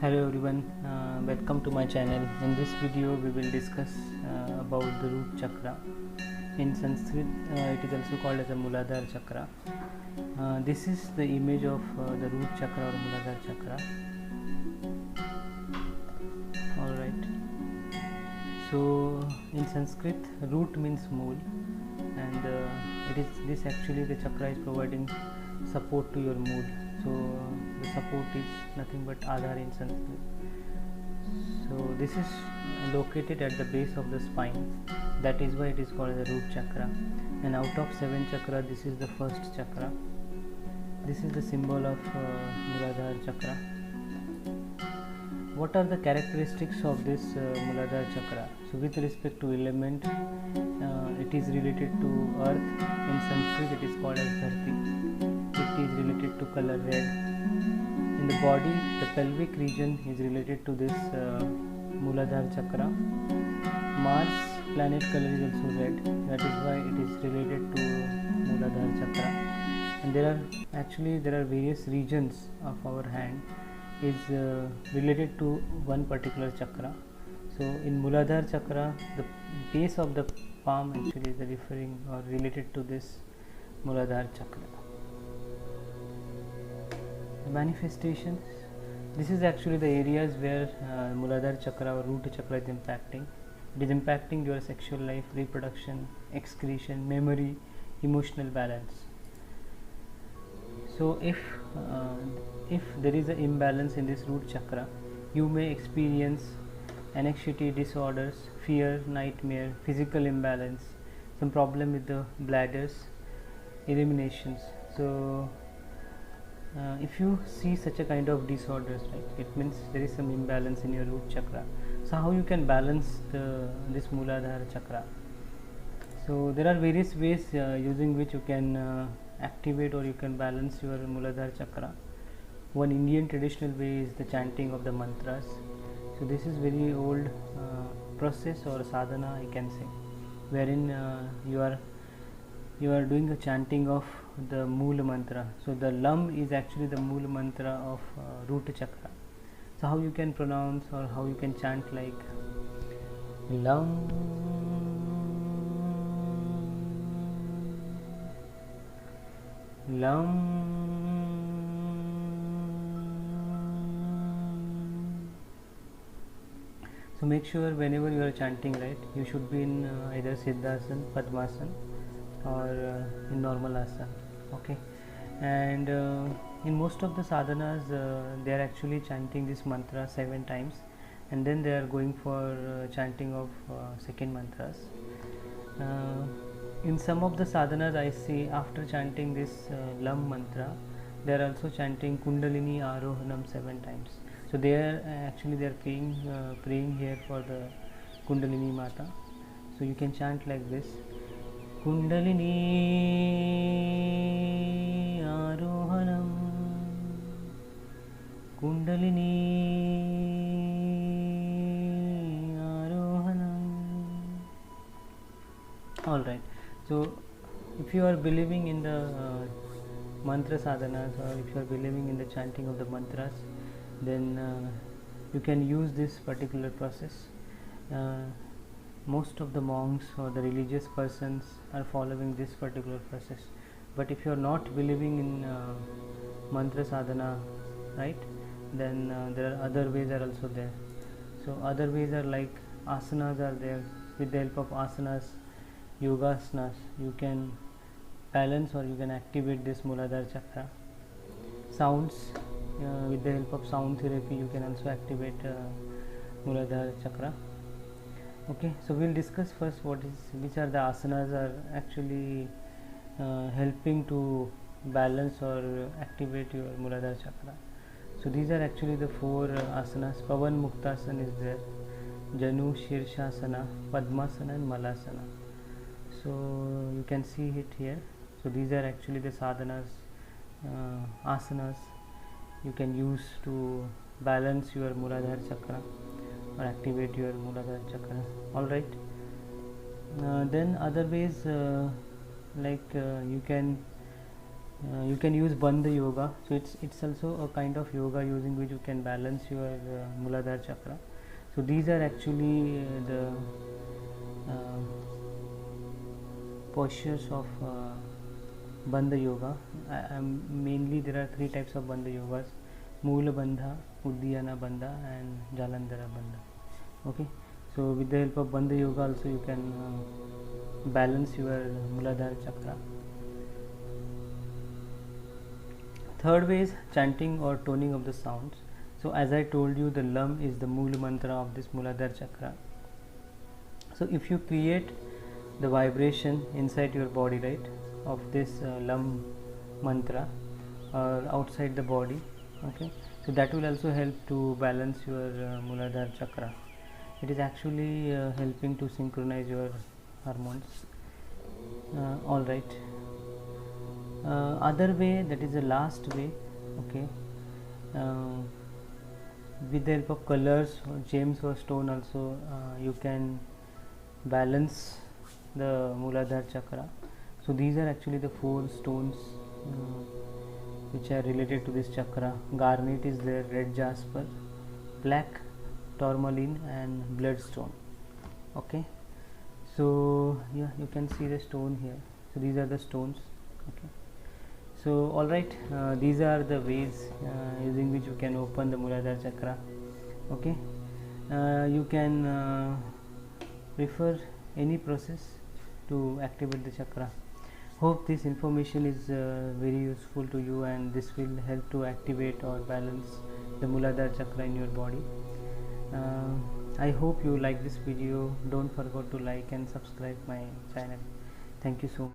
Hello everyone, welcome to my channel. In this video we will discuss about the root chakra. In Sanskrit it is also called as the Muladhara chakra. This is the image of the root chakra or Muladhara chakra. Alright, so in Sanskrit root means mool, and it is this actually the chakra is providing support to your mood. So the support is nothing but Adhar in Sanskrit. So this is located at the base of the spine. That is why it is called the root chakra. And out of 7 chakra, this is the first chakra. This is the symbol of Muladhara chakra. What are the characteristics of this Muladhara chakra? So with respect to element, it is related to earth. In Sanskrit it is called as Dharti. It is related to color red. In the body, the pelvic region is related to this Muladhara chakra. Mars planet color is also red. That is why it is related to Muladhara chakra. And there are various regions of our hand is related to one particular chakra. So in Muladhara chakra, the base of the palm actually is referring or related to this Muladhara chakra. The manifestations. This is actually the areas where Muladhara chakra or root chakra is impacting. It is impacting your sexual life, reproduction, excretion, memory, emotional balance. So if there is an imbalance in this root chakra, you may experience anxiety disorders, fear, nightmare, physical imbalance, some problem with the bladders, eliminations. So if you see such a kind of disorders, right, it means there is some imbalance in your root chakra. So how you can balance this Muladhara chakra? So there are various ways using which you can activate or you can balance your Muladhara chakra. One Indian traditional way is the chanting of the mantras. So this is very old process or sadhana, I can say, wherein you are doing the chanting of the Mool mantra. So the Lam is actually the Mool mantra of root chakra. So how you can pronounce or how you can chant like Lam, Lam, so make sure whenever you are chanting, right, you should be in either Siddhasana, Padmasana or in normal asana. Okay, and in most of the sadhanas they are actually chanting this mantra 7 times, and then they are going for chanting of second mantras. In some of the sadhanas I see after chanting this Lam mantra, they are also chanting Kundalini Arohanam 7 times. So they are actually they are praying here for the Kundalini Mata. So you can chant like this: Kundalini Arohanam, Kundalini Arohanam. Alright, so if you are believing in the mantra sadhanas, or if you are believing in the chanting of the mantras, then you can use this particular process. Most of the monks or the religious persons are following this particular process, but if you are not believing in mantra sadhana, right, then there are other ways are also there. So other ways are like asanas are there. With the help of asanas, yogasanas, you can balance or you can activate this Muladhara chakra. Sounds, with the help of sound therapy you can also activate Muladhara chakra. Okay, so we'll discuss first which are the asanas are actually helping to balance or activate your Muladhara chakra. So these are actually the 4 asanas. Pavan Muktasana is there, Janu Shirshasana, Padmasana and Malasana. So you can see it here. So these are actually the sadhanas, asanas you can use to balance your Muladhara chakra or activate your Muladhara chakra. Alright, then other ways like you can You can use Bandha yoga, so it's also a kind of yoga using which you can balance your Muladhara chakra. So these are actually the uh, postures of Bandha yoga. Mainly there are three types of Bandha yogas: Moola Bandha, Uddiyana Bandha, and Jalandhara Bandha. Okay, so with the help of Bandha yoga also you can balance your Muladhara chakra. Third way is chanting or toning of the sounds. So as I told you, the Lam is the Mool mantra of this Muladhara chakra. So if you create the vibration inside your body, right, of this Lam mantra or outside the body, okay, so that will also help to balance your Muladhara chakra. It is actually helping to synchronize your hormones. All right. Other way, that is the last way, okay, with the help of colors or gems or stone also you can balance the Muladhara chakra. So these are actually the four stones which are related to this chakra. Garnet is there, red jasper, black tourmaline, and bloodstone. Okay, so yeah, you can see the stone here. So these are the stones. Okay, so alright, these are the ways using which you can open the Muladhara chakra. Okay, you can prefer any process to activate the chakra. Hope this information is very useful to you, and this will help to activate or balance the Muladhara chakra in your body. I hope you like this video. Don't forget to like and subscribe my channel. Thank you so much.